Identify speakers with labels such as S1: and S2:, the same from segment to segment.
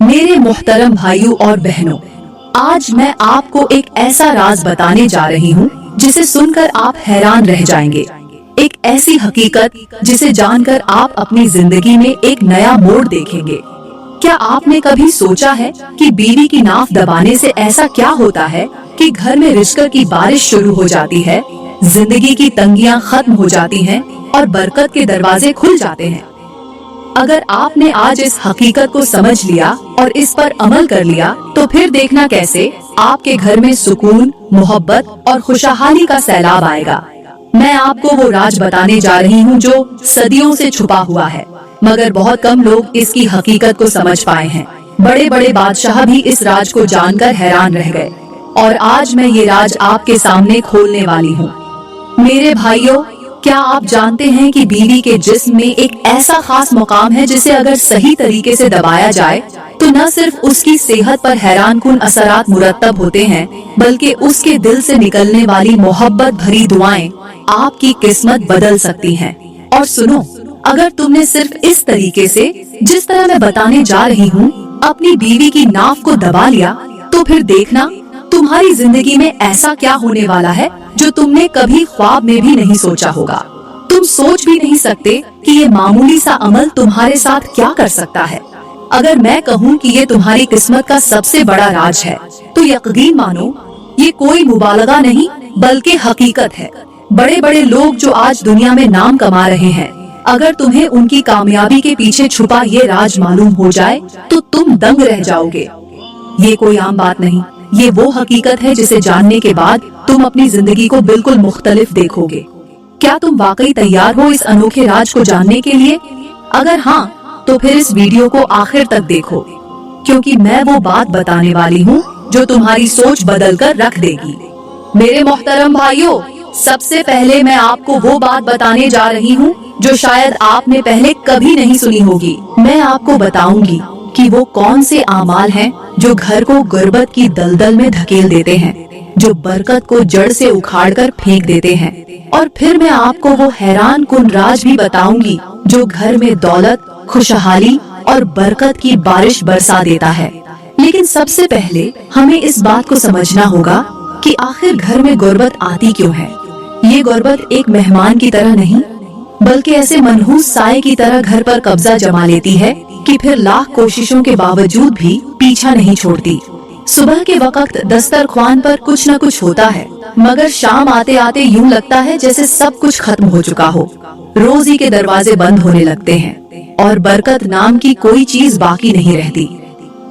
S1: मेरे मोहतरम भाइयों और बहनों, आज मैं आपको एक ऐसा राज बताने जा रही हूँ जिसे सुनकर आप हैरान रह जाएंगे। एक ऐसी हकीकत जिसे जानकर आप अपनी जिंदगी में एक नया मोड़ देखेंगे। क्या आपने कभी सोचा है कि बीवी की नाफ दबाने से ऐसा क्या होता है कि घर में रिज़्क की बारिश शुरू हो जाती है, जिंदगी की तंगियां खत्म हो जाती हैं और बरकत के दरवाजे खुल जाते हैं। अगर आपने आज इस हकीकत को समझ लिया और इस पर अमल कर लिया तो फिर देखना कैसे आपके घर में सुकून, मोहब्बत और खुशहाली का सैलाब आएगा। मैं आपको वो राज बताने जा रही हूँ जो सदियों से छुपा हुआ है, मगर बहुत कम लोग इसकी हकीकत को समझ पाए हैं। बड़े बड़े बादशाह भी इस राज को जानकर हैरान रह गए और आज मैं ये राज आपके सामने खोलने वाली हूँ। मेरे भाइयों, क्या आप जानते हैं कि बीवी के जिस्म में एक ऐसा खास मुकाम है जिसे अगर सही तरीके से दबाया जाए तो न सिर्फ उसकी सेहत पर हैरानकुन असरात मुरतब होते हैं, बल्कि उसके दिल से निकलने वाली मोहब्बत भरी दुआएं आपकी किस्मत बदल सकती हैं। और सुनो, अगर तुमने सिर्फ इस तरीके से, जिस तरह मैं बताने जा रही हूँ, अपनी बीवी की नाफ को दबा लिया तो फिर देखना तुम्हारी जिंदगी में ऐसा क्या होने वाला है जो तुमने कभी ख्वाब में भी नहीं सोचा होगा। तुम सोच भी नहीं सकते कि ये मामूली सा अमल तुम्हारे साथ क्या कर सकता है। अगर मैं कहूँ कि ये तुम्हारी किस्मत का सबसे बड़ा राज है तो यकीन मानो, ये कोई मुबालगा नहीं बल्कि हकीकत है। बड़े बड़े लोग जो आज दुनिया में नाम कमा रहे हैं, अगर तुम्हें उनकी कामयाबी के पीछे छुपा ये राज मालूम हो जाए तो तुम दंग रह जाओगे। ये कोई आम बात नहीं, ये वो हकीकत है जिसे जानने के बाद तुम अपनी जिंदगी को बिल्कुल मुख्तलिफ देखोगे। क्या तुम वाकई तैयार हो इस अनोखे राज को जानने के लिए? अगर हाँ, तो फिर इस वीडियो को आखिर तक देखो, क्योंकि मैं वो बात बताने वाली हूँ जो तुम्हारी सोच बदल कर रख देगी। मेरे मोहतरम भाइयों, सबसे पहले मैं आपको वो बात बताने जा रही हूँ जो शायद आपने पहले कभी नहीं सुनी होगी। मैं आपको बताऊंगी कि वो कौन से आमाल हैं जो घर को गुर्बत की दलदल में धकेल देते हैं, जो बरकत को जड़ से उखाड़कर फेंक देते हैं। और फिर मैं आपको वो हैरान कुन राज भी बताऊंगी जो घर में दौलत, खुशहाली और बरकत की बारिश बरसा देता है। लेकिन सबसे पहले हमें इस बात को समझना होगा कि आखिर घर में गुर्बत आती क्यों है। ये गुर्बत एक मेहमान की तरह नहीं, बल्कि ऐसे मनहूस साए की तरह घर पर कब्जा जमा लेती है कि फिर लाख कोशिशों के बावजूद भी पीछा नहीं छोड़ती। सुबह के वक्त दस्तरख्वान पर कुछ न कुछ होता है, मगर शाम आते आते यूं लगता है जैसे सब कुछ खत्म हो चुका हो। रोजी के दरवाजे बंद होने लगते हैं और बरकत नाम की कोई चीज बाकी नहीं रहती।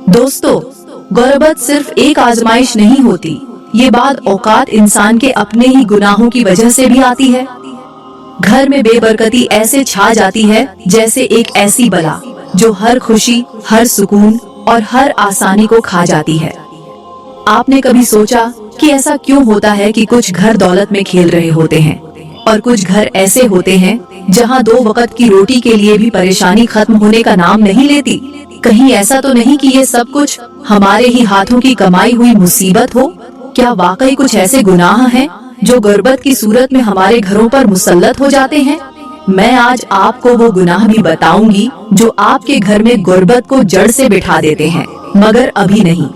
S1: दोस्तों, गुर्बत सिर्फ एक आजमाइश नहीं होती, ये बाद औकात इंसान के अपने ही गुनाहों की वजह से भी आती है। घर में बेबरकती ऐसे छा जाती है जैसे एक ऐसी बला जो हर खुशी, हर सुकून और हर आसानी को खा जाती है। आपने कभी सोचा कि ऐसा क्यों होता है कि कुछ घर दौलत में खेल रहे होते हैं और कुछ घर ऐसे होते हैं जहां 2 वक्त की रोटी के लिए भी परेशानी खत्म होने का नाम नहीं लेती? कहीं ऐसा तो नहीं कि ये सब कुछ हमारे ही हाथों की कमाई हुई मुसीबत हो? क्या वाकई कुछ ऐसे गुनाह हैं जो गुर्बत की सूरत में हमारे घरों पर मुसल्लत हो जाते हैं? मैं आज आपको वो गुनाह भी बताऊंगी जो आपके घर में गुर्बत को जड़ से बिठा देते हैं, मगर अभी नहीं।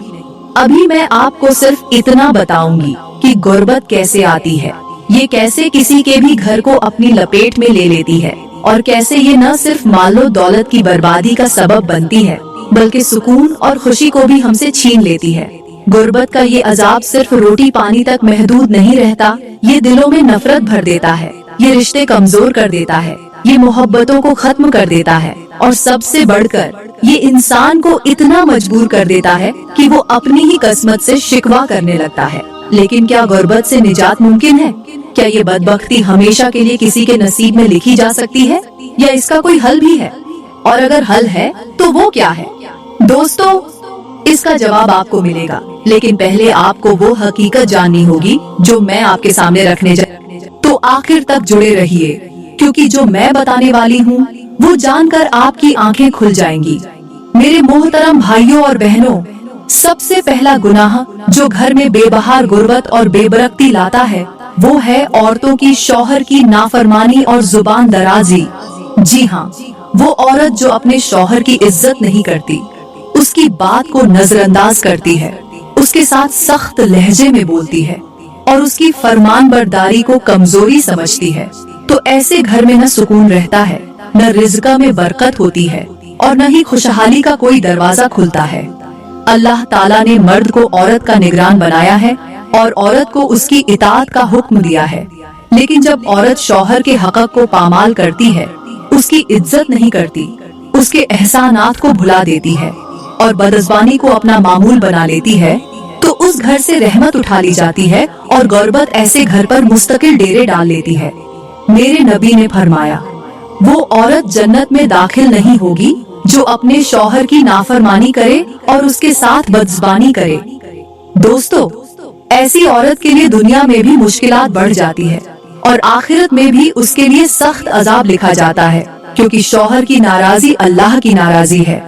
S1: अभी मैं आपको सिर्फ इतना बताऊंगी कि गुर्बत कैसे आती है, ये कैसे किसी के भी घर को अपनी लपेट में ले लेती है और कैसे ये न सिर्फ मालो दौलत की बर्बादी का सबब बनती है, बल्कि सुकून और खुशी को भी हमसे छीन लेती है। गुर्बत का ये अजाब सिर्फ रोटी पानी तक महदूद नहीं रहता, ये दिलों में नफरत भर देता है, ये रिश्ते कमजोर कर देता है, ये मोहब्बतों को खत्म कर देता है और सबसे बढ़कर ये इंसान को इतना मजबूर कर देता है कि वो अपनी ही किस्मत से शिकवा करने लगता है। लेकिन क्या गुर्बत से निजात मुमकिन है? क्या ये बदबख्ती हमेशा के लिए किसी के नसीब में लिखी जा सकती है, या इसका कोई हल भी है? और अगर हल है तो वो क्या है? दोस्तों, इसका जवाब आपको मिलेगा, लेकिन पहले आपको वो हकीकत जाननी होगी जो मैं आपके सामने रखने जा। तो आखिर तक जुड़े रहिए, क्योंकि जो मैं बताने वाली हूँ वो जानकर आपकी आंखें खुल जाएंगी। मेरे मोहतरम भाइयों और बहनों, सबसे पहला गुनाह जो घर में बेबहार गुर्बत और बेबरकती लाता है वो है औरतों की शौहर की नाफरमानी और जुबान दराजी। जी हाँ, वो औरत जो अपने शौहर की इज्जत नहीं करती, उसकी उसकी बात को नजरअंदाज करती है, उसके साथ सख्त लहजे में बोलती है और उसकी फरमानबरदारी को कमजोरी समझती है, तो ऐसे घर में न सुकून रहता है, न रिज़्क़ में बरकत होती है और न ही खुशहाली का कोई दरवाजा खुलता है। अल्लाह ताला ने मर्द को औरत का निगरान बनाया है और औरत को उसकी इताअत का हुक्म दिया है, लेकिन जब औरत शौहर के हक़ को पामाल करती है, उसकी इज्जत नहीं करती, उसके एहसानात को भुला देती है और बदज़बानी को अपना मामूल बना लेती है, तो उस घर से रहमत उठा ली जाती है और गुर्बत ऐसे घर पर मुस्तकिल डेरे डाल लेती है। मेरे नबी ने फरमाया, वो औरत जन्नत में दाखिल नहीं होगी जो अपने शौहर की नाफरमानी करे और उसके साथ बदज़बानी करे। दोस्तों, ऐसी औरत के लिए दुनिया में भी मुश्किलात बढ़ जाती है और आखिरत में भी उसके लिए सख्त अजाब लिखा जाता है, क्योंकि शौहर की नाराजी अल्लाह की नाराजी है।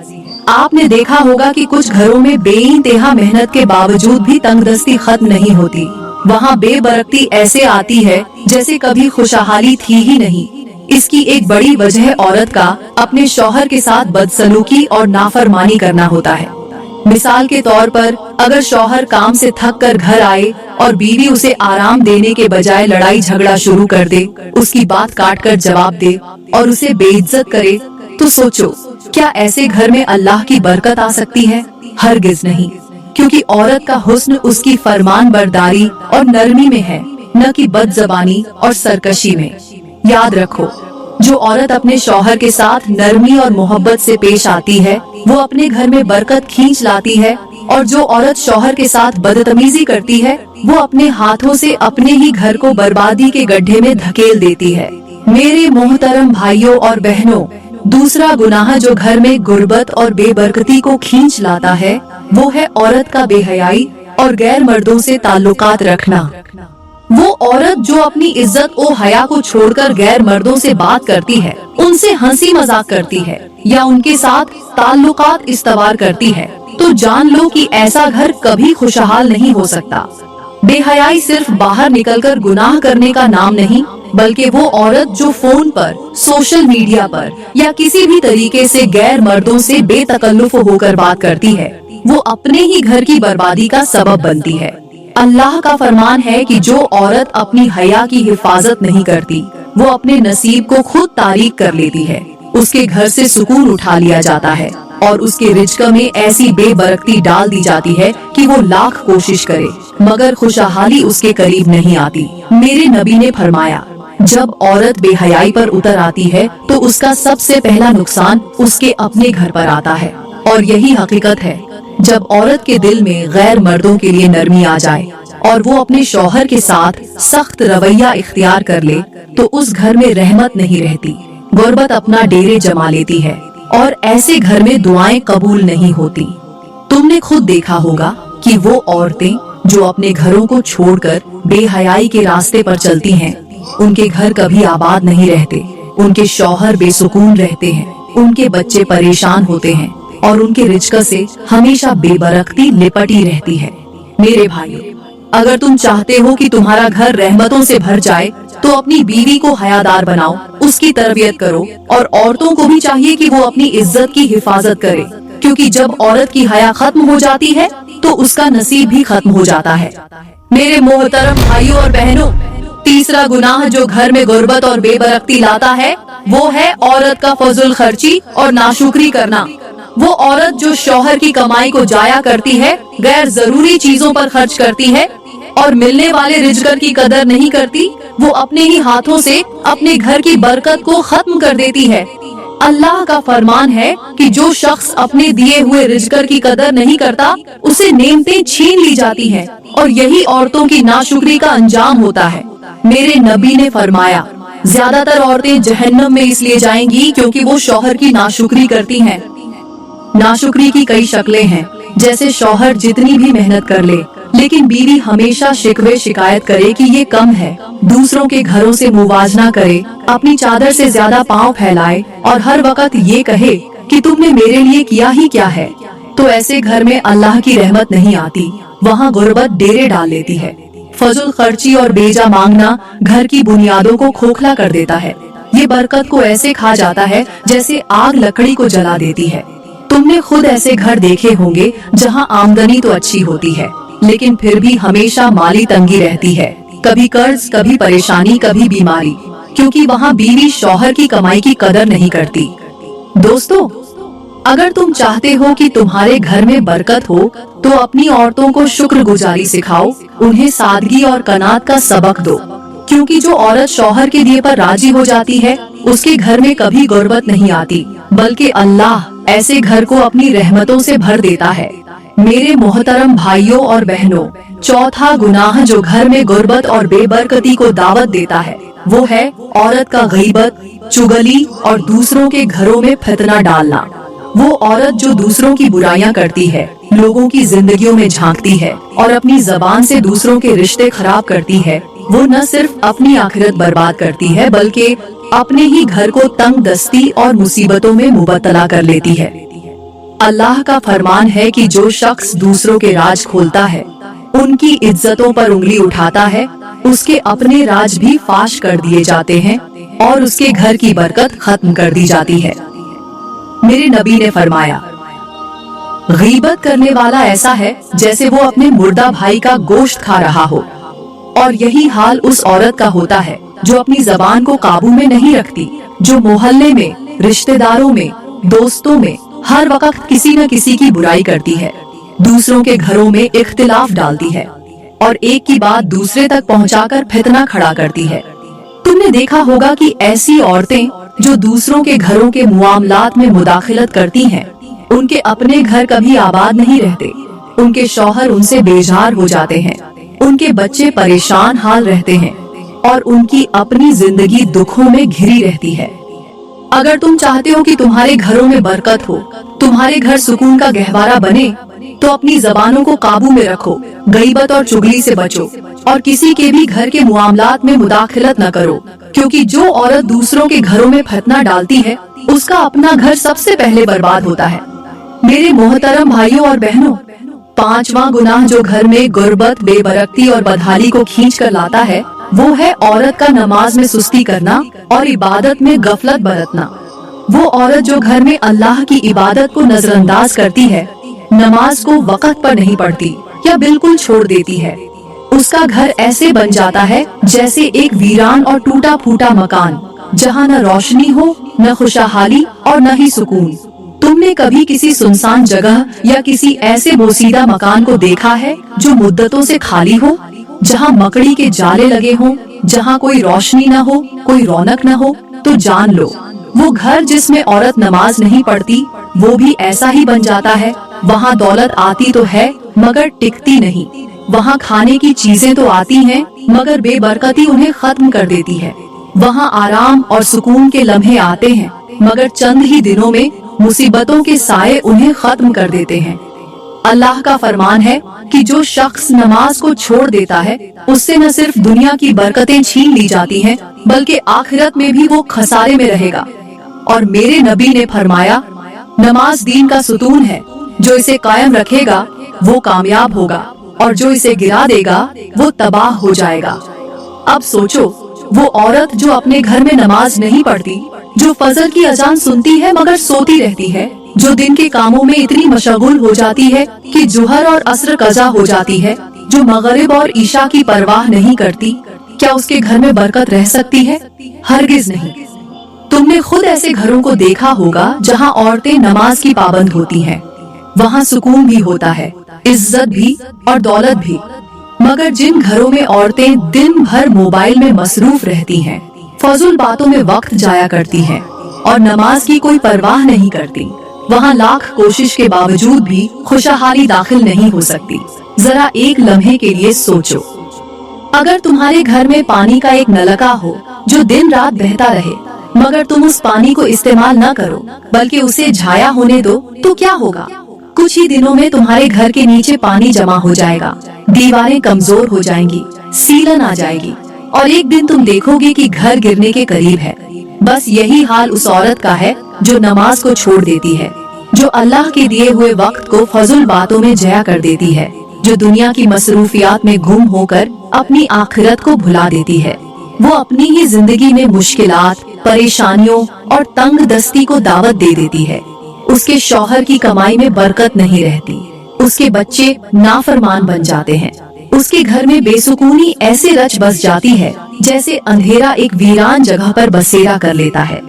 S1: आपने देखा होगा कि कुछ घरों में बेइंतहा मेहनत के बावजूद भी तंगदस्ती खत्म नहीं होती, वहाँ बेबरकती ऐसे आती है जैसे कभी खुशहाली थी ही नहीं। इसकी एक बड़ी वजह औरत का अपने शौहर के साथ बदसलूकी और नाफरमानी करना होता है। मिसाल के तौर पर, अगर शौहर काम से थक कर घर आए और बीवी उसे आराम देने के बजाय लड़ाई झगड़ा शुरू कर दे, उसकी बात काट कर जवाब दे और उसे बेइज्जत करे, तो सोचो क्या ऐसे घर में अल्लाह की बरकत आ सकती है? हरगिज नहीं, क्योंकि औरत का हुस्न उसकी फरमानबरदारी और नरमी में है, न कि बदज़बानी और सरकशी में। याद रखो, जो औरत अपने शौहर के साथ नरमी और मोहब्बत से पेश आती है, वो अपने घर में बरकत खींच लाती है, और जो औरत शौहर के साथ बदतमीजी करती है, वो अपने हाथों से अपने ही घर को बर्बादी के गड्ढे में धकेल देती है। मेरे मोहतरम भाइयों और बहनों, दूसरा गुनाह जो घर में गुर्बत और बेबरकती को खींच लाता है, वो है औरत का बेहयाई और गैर मर्दों से ताल्लुकात रखना। वो औरत जो अपनी इज्जत और हया को छोड़कर गैर मर्दों से बात करती है, उनसे हंसी मजाक करती है या उनके साथ ताल्लुकात इस्तवार करती है, तो जान लो कि ऐसा घर कभी खुशहाल नहीं हो सकता। बेहयाई सिर्फ बाहर निकलकर गुनाह करने का नाम नहीं, बल्कि वो औरत जो फोन पर, सोशल मीडिया पर या किसी भी तरीके से गैर मर्दों से बेतकल्लुफ होकर बात करती है, वो अपने ही घर की बर्बादी का सबब बनती है। अल्लाह का फरमान है कि जो औरत अपनी हया की हिफाजत नहीं करती, वो अपने नसीब को खुद तारीक कर लेती है, उसके घर से सुकून उठा लिया जाता है और उसके रिज़्क़ में ऐसी बेबरकती डाल दी जाती है कि वो लाख कोशिश करे मगर खुशहाली उसके करीब नहीं आती। मेरे नबी ने फरमाया, जब औरत बेहयाई पर उतर आती है तो उसका सबसे पहला नुकसान उसके अपने घर पर आता है, और यही हकीकत है। जब औरत के दिल में गैर मर्दों के लिए नरमी आ जाए और वो अपने शौहर के साथ सख्त रवैया इख्तियार कर ले, तो उस घर में रहमत नहीं रहती, गुर्बत अपना डेरे जमा लेती है और ऐसे घर में दुआएं कबूल नहीं होती। तुमने खुद देखा होगा कि वो औरतें जो अपने घरों को छोड़कर बेहयाई के रास्ते पर चलती हैं, उनके घर कभी आबाद नहीं रहते, उनके शौहर बेसुकून रहते हैं, उनके बच्चे परेशान होते हैं और उनके रिज़्क़ से हमेशा बेबरकती लिपटी रहती है। मेरे भाइयों, अगर तुम चाहते हो कि तुम्हारा घर रहमतों से भर जाए, तो अपनी बीवी को हयादार बनाओ, उसकी तरबियत करो, और औरतों को भी चाहिए कि वो अपनी इज्जत की हिफाजत करे, क्योंकि जब औरत की हया खत्म हो जाती है तो उसका नसीब भी खत्म हो जाता है। मेरे मोहतरम भाइयों और बहनों, तीसरा गुनाह जो घर में गुर्बत और बेबरकती लाता है, वो है औरत का फजूल खर्ची और नाशुक्री करना। वो औरत जो शौहर की कमाई को जाया करती है, गैर जरूरी चीजों पर खर्च करती है और मिलने वाले रिज़्क़ की कदर नहीं करती, वो अपने ही हाथों से अपने घर की बरकत को खत्म कर देती है। अल्लाह का फरमान है कि जो शख्स अपने दिए हुए रिज़्क़ की कदर नहीं करता, उसे नेमतें छीन ली जाती हैं और यही औरतों की नाशुक्री का अंजाम होता है। मेरे नबी ने फरमाया, ज्यादातर औरतें जहन्नम में इसलिए जाएंगी क्योंकि वो शौहर की नाशुक्री करती हैं। नाशुक्री की कई शक्लें हैं, जैसे शौहर जितनी भी मेहनत कर ले, लेकिन बीवी हमेशा शिकवे शिकायत करे कि ये कम है, दूसरों के घरों से मुवाजना करे, अपनी चादर से ज्यादा पांव फैलाए और हर वक्त ये कहे कि तुमने मेरे लिए किया ही क्या है, तो ऐसे घर में अल्लाह की रहमत नहीं आती, वहाँ गुर्बत डेरे डाल लेती है। फजूल खर्ची और बेजा मांगना घर की बुनियादों को खोखला कर देता है। ये बरकत को ऐसे खा जाता है जैसे आग लकड़ी को जला देती है। तुमने खुद ऐसे घर देखे होंगे जहाँ आमदनी तो अच्छी होती है, लेकिन फिर भी हमेशा माली तंगी रहती है। कभी कर्ज, कभी परेशानी, कभी बीमारी, क्योंकि वहाँ बीवी शौहर की कमाई की कदर नहीं करती। दोस्तों, अगर तुम चाहते हो कि तुम्हारे घर में बरकत हो, तो अपनी औरतों को शुक्रगुजारी सिखाओ, उन्हें सादगी और कनात का सबक दो, क्योंकि जो औरत शौहर के दिए पर राजी हो जाती है, उसके घर में कभी गुर्बत नहीं आती, बल्कि अल्लाह ऐसे घर को अपनी रहमतों से भर देता है। मेरे मोहतरम भाइयों और बहनों, चौथा गुनाह जो घर में गुर्बत और बेबरकती को दावत देता है, वो है औरत का गीबत, चुगली और दूसरों के घरों में फितना डालना। वो औरत जो दूसरों की बुराइयां करती है, लोगों की जिंदगियों में झांकती है और अपनी जबान से दूसरों के रिश्ते खराब करती है, वो न सिर्फ अपनी आखिरत बर्बाद करती है, बल्कि अपने ही घर को तंग दस्ती और मुसीबतों में मुबतला कर लेती है। अल्लाह का फरमान है कि जो शख्स दूसरों के राज खोलता है, उनकी इज्जतों पर उंगली उठाता है, उसके अपने राज भी फाश कर दिए जाते हैं और उसके घर की बरकत खत्म कर दी जाती है। मेरे नबी ने फरमाया, गीबत करने वाला ऐसा है जैसे वो अपने मुर्दा भाई का गोश्त खा रहा हो, और यही हाल उस औरत का होता है जो अपनी जबान को काबू में नहीं रखती, जो मोहल्ले में, रिश्तेदारों में, दोस्तों में हर वक्त किसी न किसी की बुराई करती है, दूसरों के घरों में इख्तिलाफ डालती है और एक की बात दूसरे तक पहुंचाकर फितना खड़ा करती है। तुमने देखा होगा कि ऐसी औरतें जो दूसरों के घरों के मुआमलात में मुदाखिलत करती हैं, उनके अपने घर कभी आबाद नहीं रहते, उनके शौहर उनसे बेजार हो जाते हैं, उनके बच्चे परेशान हाल रहते हैं और उनकी अपनी जिंदगी दुखों में घिरी रहती है। अगर तुम चाहते हो कि तुम्हारे घरों में बरकत हो, तुम्हारे घर सुकून का गहवारा बने, तो अपनी जबानों को काबू में रखो, गईबत और चुगली से बचो और किसी के भी घर के मुआमलात में मुदाखिलत न करो, क्योंकि जो औरत दूसरों के घरों में फितना डालती है, उसका अपना घर सबसे पहले बर्बाद होता है। मेरे मोहतरम भाइयों और बहनों, पांचवा गुनाह जो घर में गुर्बत, बेबरकती और बदहाली को खींच कर लाता है, वो है औरत का नमाज में सुस्ती करना और इबादत में गफलत बरतना। वो औरत जो घर में अल्लाह की इबादत को नजरअंदाज करती है, नमाज को वक्त पर नहीं पढ़ती या बिल्कुल छोड़ देती है, उसका घर ऐसे बन जाता है जैसे एक वीरान और टूटा फूटा मकान, जहाँ न रोशनी हो, न खुशहाली और न ही सुकून। तुमने कभी किसी सुनसान जगह या किसी ऐसे बोसीदा मकान को देखा है जो मुद्दतों से खाली हो, जहाँ मकड़ी के जाले लगे हों, जहाँ कोई रोशनी न हो, कोई रौनक न हो? तो जान लो, वो घर जिसमें औरत नमाज नहीं पढ़ती, वो भी ऐसा ही बन जाता है। वहाँ दौलत आती तो है मगर टिकती नहीं, वहाँ खाने की चीजें तो आती हैं मगर बेबरकती उन्हें खत्म कर देती है। वहाँ आराम और सुकून के लम्हे आते हैं मगर चंद ही दिनों में मुसीबतों के साए उन्हें खत्म कर देते हैं। अल्लाह का फरमान है कि जो शख्स नमाज को छोड़ देता है, उससे न सिर्फ दुनिया की बरकतें छीन ली जाती हैं, बल्कि आखिरत में भी वो खसारे में रहेगा। और मेरे नबी ने फरमाया, नमाज दीन का सुतून है, जो इसे कायम रखेगा वो कामयाब होगा और जो इसे गिरा देगा वो तबाह हो जाएगा। अब सोचो, वो औरत जो अपने घर में नमाज नहीं पढ़ती, जो फजर की अजान सुनती है मगर सोती रहती है, जो दिन के कामों में इतनी मशगूल हो जाती है कि जुहर और असर कज़ा हो जाती है, जो मगरिब और ईशा की परवाह नहीं करती, क्या उसके घर में बरकत रह सकती है? हरगिज नहीं। तुमने खुद ऐसे घरों को देखा होगा जहाँ औरतें नमाज की पाबंद होती हैं। वहाँ सुकून भी होता है, इज्जत भी और दौलत भी। मगर जिन घरों में औरतें दिन भर मोबाइल में मसरूफ रहती हैं, फजूल बातों में वक्त जाया करती हैं और नमाज की कोई परवाह नहीं करती, वहाँ लाख कोशिश के बावजूद भी खुशहाली दाखिल नहीं हो सकती। जरा एक लम्हे के लिए सोचो, अगर तुम्हारे घर में पानी का एक नलका हो जो दिन रात बहता रहे, मगर तुम उस पानी को इस्तेमाल न करो बल्कि उसे झाया होने दो, तो क्या होगा? कुछ ही दिनों में तुम्हारे घर के नीचे पानी जमा हो जाएगा, दीवारें कमजोर हो जाएंगी, सीलन आ जाएगी और एक दिन तुम देखोगे कि घर गिरने के करीब है। बस यही हाल उस औरत का है जो नमाज को छोड़ देती है, जो अल्लाह के दिए हुए वक्त को फजूल बातों में जया कर देती है, जो दुनिया की मसरूफियात में गुम होकर अपनी आखिरत को भुला देती है। वो अपनी ही जिंदगी में मुश्किलात, परेशानियों और तंग दस्ती को दावत दे देती है। उसके शौहर की कमाई में बरकत नहीं रहती, उसके बच्चे नाफरमान बन जाते हैं, उसके घर में बेसुकूनी ऐसे रच बस जाती है जैसे अंधेरा एक वीरान जगह पर बसेरा कर लेता है।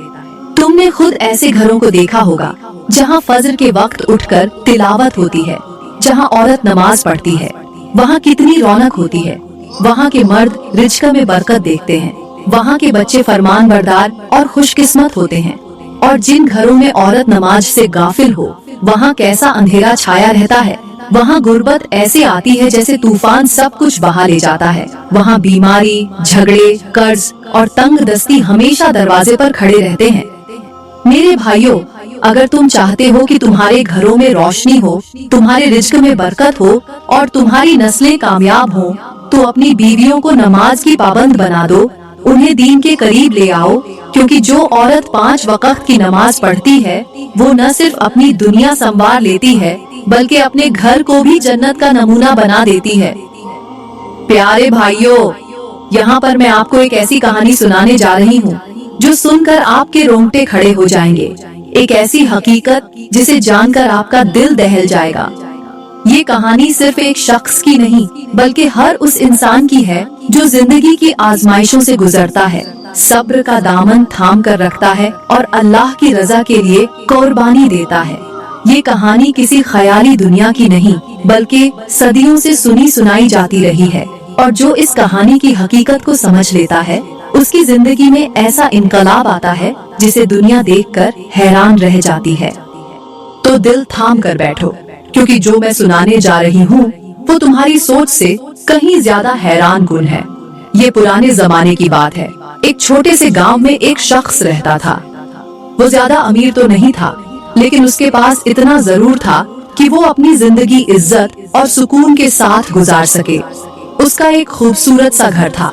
S1: तुमने खुद ऐसे घरों को देखा होगा जहाँ फजर के वक्त उठकर तिलावत होती है, जहाँ औरत नमाज पढ़ती है, वहाँ कितनी रौनक होती है। वहाँ के मर्द रिज्क में बरकत देखते हैं, वहाँ के बच्चे फरमान बरदार और खुशकिस्मत होते हैं। और जिन घरों में औरत नमाज से गाफिल हो, वहाँ कैसा अंधेरा छाया रहता है। वहाँ गुर्बत ऐसे आती है जैसे तूफान सब कुछ बहा ले जाता है। वहाँ बीमारी, झगड़े, कर्ज और तंग दस्ती हमेशा दरवाजे पर खड़े रहते हैं। मेरे भाइयों, अगर तुम चाहते हो कि तुम्हारे घरों में रोशनी हो, तुम्हारे रिज्क में बरकत हो और तुम्हारी नस्लें कामयाब हो, तो अपनी बीवियों को नमाज की पाबंद बना दो, उन्हें दीन के करीब ले आओ। क्योंकि जो औरत 5 वक्त की नमाज पढ़ती है, वो न सिर्फ अपनी दुनिया संवार लेती है, बल्कि अपने घर को भी जन्नत का नमूना बना देती है। प्यारे भाइयों, यहाँ पर मैं आपको एक ऐसी कहानी सुनाने जा रही हूँ जो सुनकर आपके रोंगटे खड़े हो जाएंगे। एक ऐसी हकीकत जिसे जानकर आपका दिल दहल जाएगा। ये कहानी सिर्फ एक शख्स की नहीं, बल्कि हर उस इंसान की है जो जिंदगी की आजमाइशों से गुजरता है, सब्र का दामन थाम कर रखता है और अल्लाह की रजा के लिए कुर्बानी देता है। ये कहानी किसी ख्याली दुनिया की नहीं, बल्कि सदियों से सुनी सुनाई जाती रही है। और जो इस कहानी की हकीकत को समझ लेता है, उसकी जिंदगी में ऐसा इनकलाब आता है जिसे दुनिया देखकर हैरान रह जाती है। तो दिल थाम कर बैठो, क्योंकि जो मैं सुनाने जा रही हूँ वो तुम्हारी सोच से कहीं ज्यादा हैरान कुन है। ये पुराने जमाने की बात है। एक छोटे से गांव में एक शख्स रहता था। वो ज्यादा अमीर तो नहीं था, लेकिन उसके पास इतना जरूर था कि वो अपनी जिंदगी इज्जत और सुकून के साथ गुजार सके। उसका एक खूबसूरत सा घर था,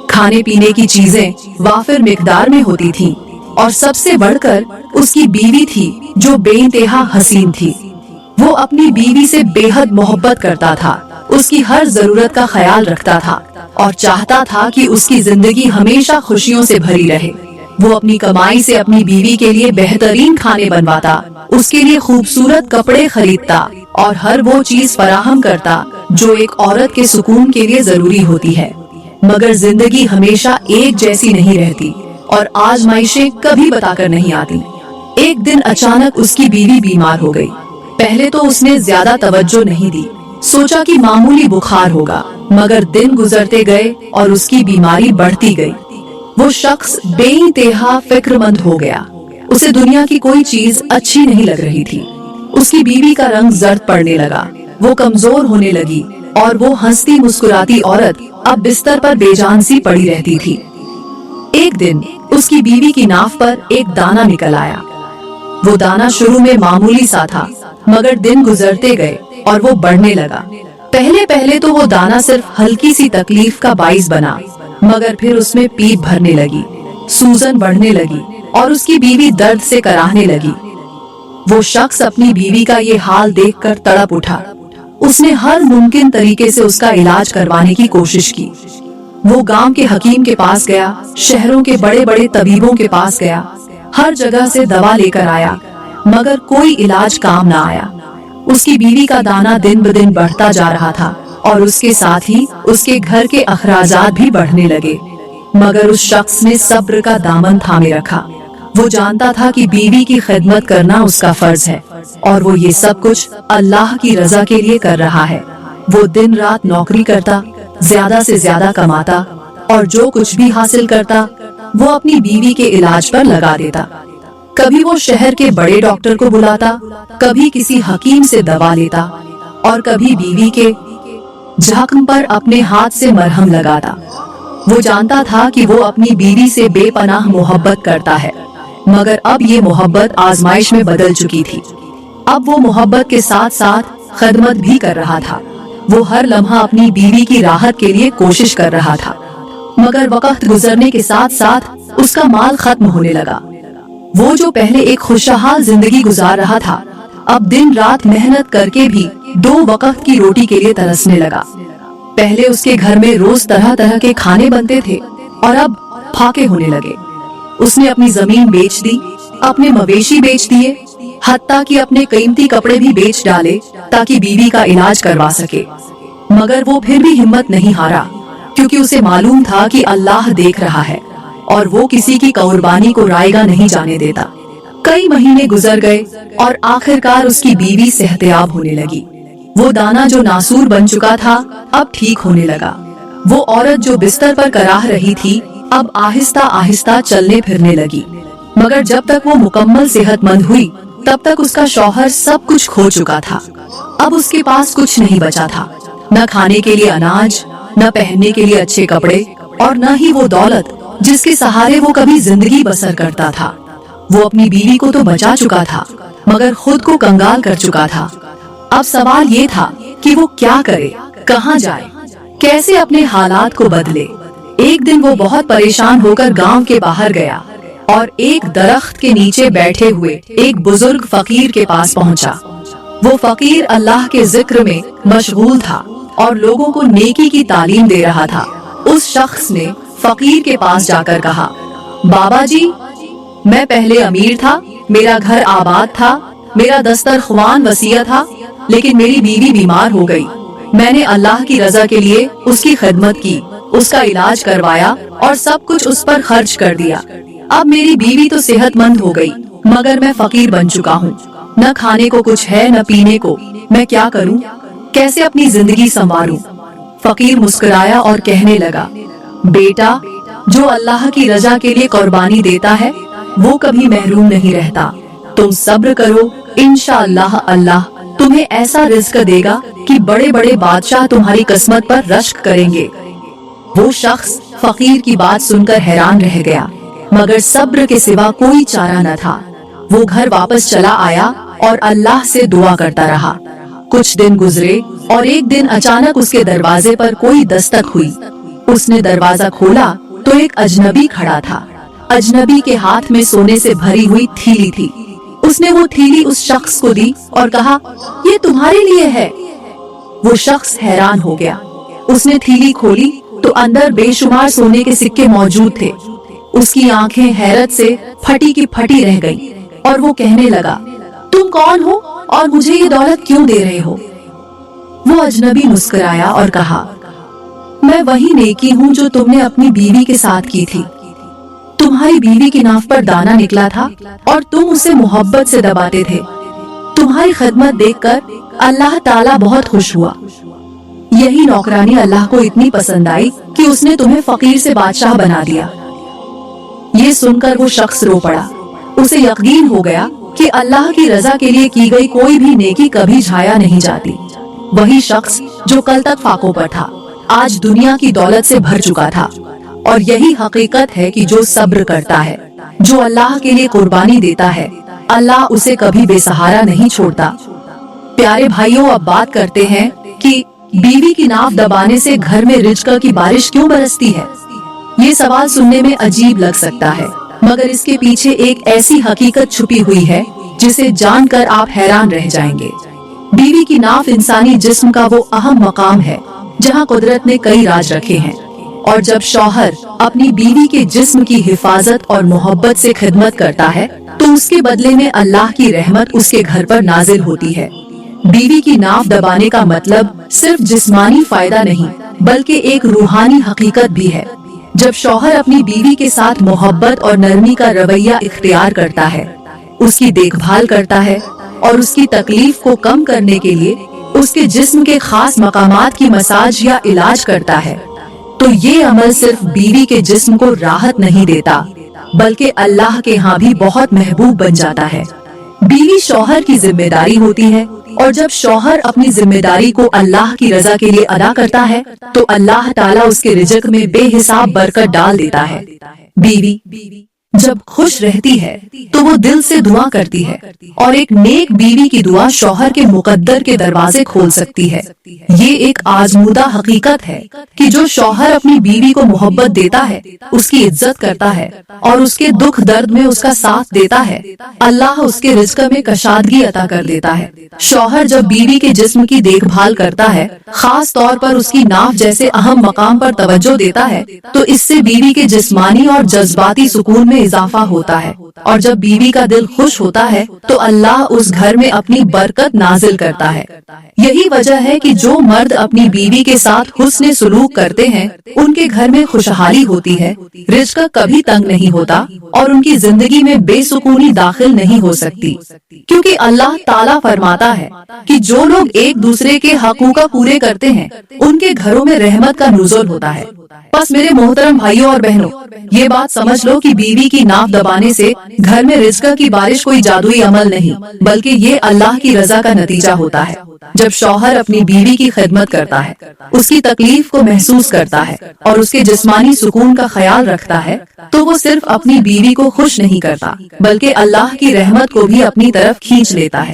S1: खाने पीने की चीजें वाफिर मिकदार में होती थीं, और सबसे बढ़कर उसकी बीवी थी जो बेइंतहा हसीन थी। वो अपनी बीवी से बेहद मोहब्बत करता था, उसकी हर जरूरत का ख्याल रखता था और चाहता था कि उसकी जिंदगी हमेशा खुशियों से भरी रहे। वो अपनी कमाई से अपनी बीवी के लिए बेहतरीन खाने बनवाता, उसके लिए खूबसूरत कपड़े खरीदता और हर वो चीज फराहम करता जो एक औरत के सुकून के लिए जरूरी होती है। मगर जिंदगी हमेशा एक जैसी नहीं रहती और आजमाइशें कभी बताकर नहीं आती। एक दिन अचानक उसकी बीवी बीमार हो गई। पहले तो उसने ज्यादा तवज्जो नहीं दी, सोचा कि मामूली बुखार होगा, मगर दिन गुजरते गए और उसकी बीमारी बढ़ती गई। वो शख्स बेइंतहा फिक्रमंद हो गया। उसे दुनिया की कोई चीज अच्छी नहीं लग रही थी। उसकी बीवी का रंग जर्द पड़ने लगा, वो कमजोर होने लगी और वो हंसती मुस्कुराती औरत अब बिस्तर पर बेजान सी पड़ी रहती थी। एक दिन उसकी बीवी की नाफ पर एक दाना निकल आया। वो दाना शुरू में मामूली सा था, मगर दिन गुजरते गए और वो बढ़ने लगा। पहले पहले तो वो दाना सिर्फ हल्की सी तकलीफ का बाइस बना, मगर फिर उसमें पीप भरने लगी, सूजन बढ़ने लगी और उसकी बीवी दर्द से कराहने लगी। वो शख्स अपनी बीवी का ये हाल देखकर तड़प उठा। उसने हर मुमकिन तरीके से उसका इलाज करवाने की कोशिश की। वो गांव के हकीम के पास गया, शहरों के बड़े बड़े तबीबों के पास गया, हर जगह से दवा लेकर आया, मगर कोई इलाज काम ना आया। उसकी बीवी का दाना दिन ब दिन बढ़ता जा रहा था और उसके साथ ही उसके घर के अखराजात भी बढ़ने लगे। मगर उस शख्स ने सब्र का दामन थामे रखा। वो जानता था कि बीवी की खिदमत करना उसका फर्ज है और वो ये सब कुछ अल्लाह की रजा के लिए कर रहा है। वो दिन रात नौकरी करता, ज्यादा से ज्यादा कमाता और जो कुछ भी हासिल करता वो अपनी बीवी के इलाज पर लगा देता। कभी वो शहर के बड़े डॉक्टर को बुलाता, कभी किसी हकीम से दवा लेता और कभी बीवी के जख्म पर अपने हाथ से मरहम लगाता। वो जानता था कि वो अपनी बीवी से बेपनाह मोहब्बत करता है, मगर अब ये मोहब्बत आजमाइश में बदल चुकी थी। अब वो मोहब्बत के साथ साथ खिदमत भी कर रहा था। वो हर लम्हा अपनी बीवी की राहत के लिए कोशिश कर रहा था, मगर वक्त गुजरने के साथ साथ उसका माल खत्म होने लगा। वो जो पहले एक खुशहाल जिंदगी गुजार रहा था, अब दिन रात मेहनत करके भी 2 वक्त की रोटी के लिए तरसने लगा। पहले उसके घर में रोज तरह तरह के खाने बनते थे और अब फाके होने लगे। उसने अपनी जमीन बेच दी, अपने मवेशी बेच दिए हत्ता कि अपने कीमती कपड़े भी बेच डाले ताकि बीवी का इलाज करवा सके। मगर वो फिर भी हिम्मत नहीं हारा, क्योंकि उसे मालूम था कि अल्लाह देख रहा है और वो किसी की कुर्बानी को रायगा नहीं जाने देता। कई महीने गुजर गए और आखिरकार उसकी बीवी सेहतयाब होने लगी। वो दाना जो नासूर बन चुका था अब ठीक होने लगा। वो औरत जो बिस्तर पर कराह रही थी अब आहिस्ता आहिस्ता चलने फिरने लगी। मगर जब तक वो मुकम्मल सेहतमंद हुई तब तक उसका शौहर सब कुछ खो चुका था। अब उसके पास कुछ नहीं बचा था, न खाने के लिए अनाज, न पहनने के लिए अच्छे कपड़े और न ही वो दौलत जिसके सहारे वो कभी जिंदगी बसर करता था। वो अपनी बीवी को तो बचा चुका था मगर खुद को कंगाल कर चुका था। अब सवाल ये था कि वो क्या करे, कहाँ जाए, कैसे अपने हालात को बदले। एक दिन वो बहुत परेशान होकर गांव के बाहर गया और एक दरख्त के नीचे बैठे हुए एक बुजुर्ग फकीर के पास पहुंचा। वो फकीर अल्लाह के जिक्र में मशगूल था और लोगों को नेकी की तालीम दे रहा था। उस शख्स ने फकीर के पास जाकर कहा, बाबा जी, मैं पहले अमीर था, मेरा घर आबाद था, मेरा दस्तरख्वान वसीय था, लेकिन मेरी बीवी बीमार हो गई। मैंने अल्लाह की रजा के लिए उसकी खिदमत की, उसका इलाज करवाया और सब कुछ उस पर खर्च कर दिया। अब मेरी बीवी तो सेहतमंद हो गई मगर मैं फकीर बन चुका हूँ। न खाने को कुछ है न पीने को। मैं क्या करूँ, कैसे अपनी जिंदगी संवारूं? फकीर मुस्कुराया और कहने लगा, बेटा, जो अल्लाह की रजा के लिए कुर्बानी देता है वो कभी महरूम नहीं रहता। तुम सब्र करो, इंशाअल्लाह अल्लाह तुम्हें ऐसा रिज़्क देगा कि बड़े बड़े बादशाह तुम्हारी किस्मत पर रश्क करेंगे। वो शख्स फकीर की बात सुनकर हैरान रह गया, मगर सब्र के सिवा कोई चारा न था। वो घर वापस चला आया और अल्लाह से दुआ करता रहा। कुछ दिन गुजरे और एक दिन अचानक उसके दरवाजे पर कोई दस्तक हुई। उसने दरवाजा खोला तो एक अजनबी खड़ा था। अजनबी के हाथ में सोने से भरी हुई थैली थी। उसने वो थैली उस शख्स को दी और कहा, ये तुम्हारे लिए है। वो शख्स हैरान हो गया। उसने थैली खोली तो अंदर बेशुमार सोने के सिक्के मौजूद थे। उसकी आंखें हैरत से फटी की फटी रह गईं और वो कहने लगा, तुम कौन हो और मुझे ये दौलत क्यों दे रहे हो? वो अजनबी मुस्कुराया और कहा, मैं वही नेकी हूँ जो तुमने अपनी बीवी के साथ की थी। तुम्हारी बीवी की नाव पर दाना निकला था और तुम उसे मोहब्बत से दबाते थे। तुम्हारी खिदमत देखकर अल्लाह ताला बहुत खुश हुआ। यही नौकरानी अल्लाह को इतनी पसंद आई कि उसने तुम्हें फकीर से बादशाह बना दिया। ये सुनकर वो शख्स रो पड़ा। उसे यकीन हो गया कि अल्लाह की रजा के लिए की गई कोई भी नेकी कभी झाया नहीं जाती। वही शख्स जो कल तक फाकों पर था आज दुनिया की दौलत से भर चुका था। और यही हकीकत है कि जो सब्र करता है, जो अल्लाह के लिए कुर्बानी देता है, अल्लाह उसे कभी बेसहारा नहीं छोड़ता। प्यारे भाइयों, अब बात करते हैं कि बीवी की नाव दबाने से घर में रिज़्क की बारिश क्यों बरसती है। ये सवाल सुनने में अजीब लग सकता है, मगर इसके पीछे एक ऐसी हकीकत छुपी हुई है जिसे जानकर आप हैरान रह जाएंगे। बीवी की नाव इंसानी जिस्म का वो अहम मकाम है जहाँ कुदरत ने कई राज रखे हैं। और जब शौहर अपनी बीवी के जिस्म की हिफाजत और मोहब्बत से खिदमत करता है तो उसके बदले में अल्लाह की रहमत उसके घर पर नाजिल होती है। बीवी की नाव दबाने का मतलब सिर्फ जिस्मानी फायदा नहीं बल्कि एक रूहानी हकीकत भी है। जब शौहर अपनी बीवी के साथ मोहब्बत और नरमी का रवैया इख्तियार करता है, उसकी देखभाल करता है और उसकी तकलीफ को कम करने के लिए उसके जिस्म के खास मकामात की मसाज या इलाज करता है, तो ये अमल सिर्फ बीवी के जिस्म को राहत नहीं देता बल्कि अल्लाह के यहाँ भी बहुत महबूब बन जाता है। बीवी शौहर की जिम्मेदारी होती है और जब शौहर अपनी जिम्मेदारी को अल्लाह की रजा के लिए अदा करता है तो अल्लाह ताला उसके रिज़्क में बेहिसाब बरकत डाल देता है। बीवी जब खुश रहती है तो वो दिल से दुआ करती है और एक नेक बीवी की दुआ शौहर के मुकद्दर के दरवाजे खोल सकती है। ये एक आजमूदा हकीकत है कि जो शौहर अपनी बीवी को मोहब्बत देता है, उसकी इज्जत करता है और उसके दुख दर्द में उसका साथ देता है, अल्लाह उसके रिज़्क में कशादगी अता कर देता है। शौहर जब बीवी के जिस्म की देखभाल करता है, खास तौर पर उसकी नाफ जैसे अहम मकाम पर तवज्जो देता है, तो इससे बीवी के जिस्मानी और जज्बाती सुकून में इजाफा होता है। اور جب بیوی کا دل خوش ہوتا ہے تو اللہ اس گھر میں اپنی برکت نازل کرتا ہے۔ یہی وجہ ہے کہ جو مرد اپنی بیوی کے ساتھ حسن سلوک کرتے ہیں ان کے گھر میں خوشحالی ہوتی ہے، رزق کبھی تنگ نہیں ہوتا اور ان کی زندگی میں بے سکونی داخل نہیں ہو سکتی، کیونکہ اللہ تعالیٰ فرماتا ہے کہ جو لوگ ایک دوسرے کے حقوق پورے کرتے ہیں ان کے گھروں میں رحمت کا نزول ہوتا ہے۔ بس میرے محترم بھائیوں اور بہنوں، یہ بات سمجھ لو کہ بیوی کی ناف دبانے سے گھر میں رزق کی بارش کوئی جادوئی عمل نہیں، بلکہ یہ اللہ کی رضا کا نتیجہ ہوتا ہے۔ جب شوہر اپنی بیوی کی خدمت کرتا ہے، اس کی تکلیف کو محسوس کرتا ہے اور اس کے جسمانی سکون کا خیال رکھتا ہے تو وہ صرف اپنی بیوی کو خوش نہیں کرتا بلکہ اللہ کی رحمت کو بھی اپنی طرف کھینچ لیتا ہے۔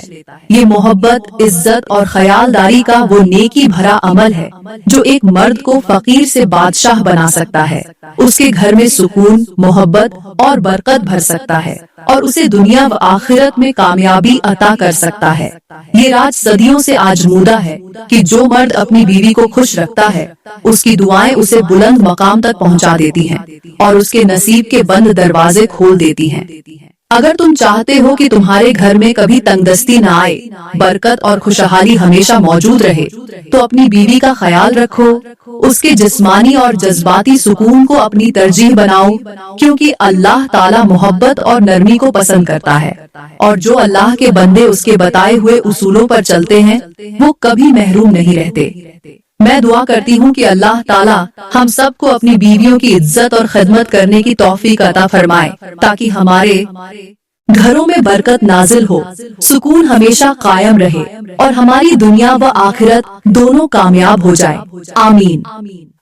S1: یہ محبت، عزت اور خیالداری کا وہ نیکی بھرا عمل ہے جو ایک مرد کو فقیر سے بادشاہ بنا سکتا ہے، اس کے گھر میں سکون، محبت اور برکت بھر سکتا ہے اور اسے دنیا و آخرت میں کامیابی عطا کر سکتا ہے۔ یہ راز صدیوں سے آزمودہ ہے کہ جو مرد اپنی بیوی کو خوش رکھتا ہے اس کی دعائیں اسے بلند مقام تک پہنچا دیتی ہیں اور اس کے نصیب کے بند دروازے کھول دیتی ہیں۔ اگر تم چاہتے ہو کہ تمہارے گھر میں کبھی تنگ دستی نہ آئے، برکت اور خوشحالی ہمیشہ موجود رہے، تو اپنی بیوی کا خیال رکھو، اس کے جسمانی اور جذباتی سکون کو اپنی ترجیح بناؤ، کیونکہ اللہ تعالیٰ محبت اور نرمی کو پسند کرتا ہے اور جو اللہ کے بندے اس کے بتائے ہوئے اصولوں پر چلتے ہیں وہ کبھی محروم نہیں رہتے۔ میں دعا کرتی ہوں کہ اللہ تعالیٰ ہم سب کو اپنی بیویوں کی عزت اور خدمت کرنے کی توفیق عطا فرمائے تاکہ ہمارے گھروں میں برکت نازل ہو، سکون ہمیشہ قائم رہے اور ہماری دنیا و آخرت دونوں کامیاب ہو جائے، آمین۔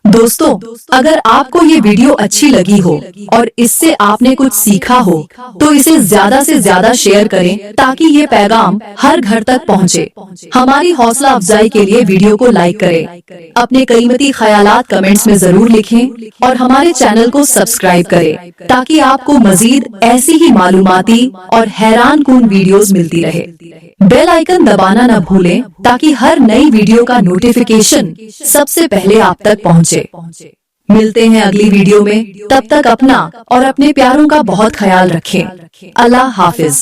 S1: دوستو، اگر آپ کو یہ ویڈیو اچھی لگی ہو اور اس سے آپ نے کچھ سیکھا ہو تو اسے زیادہ سے زیادہ شیئر کریں تاکہ یہ پیغام ہر گھر تک پہنچے۔ ہماری حوصلہ افزائی کے لیے ویڈیو کو لائک کریں، اپنے قیمتی خیالات کمنٹس میں ضرور لکھیں اور ہمارے چینل کو سبسکرائب کریں تاکہ آپ کو مزید ایسی ہی معلوماتی اور حیران کن ویڈیوز ملتی رہے۔ بیل آئیکن دبانا نہ بھولیں تاکہ ہر نئی ویڈیو کا نوٹیفیکیشن سب سے پہلے آپ تک پہنچے۔ ملتے ہیں اگلی ویڈیو میں، تب تک اپنا اور اپنے پیاروں کا بہت خیال رکھیں۔ اللہ حافظ۔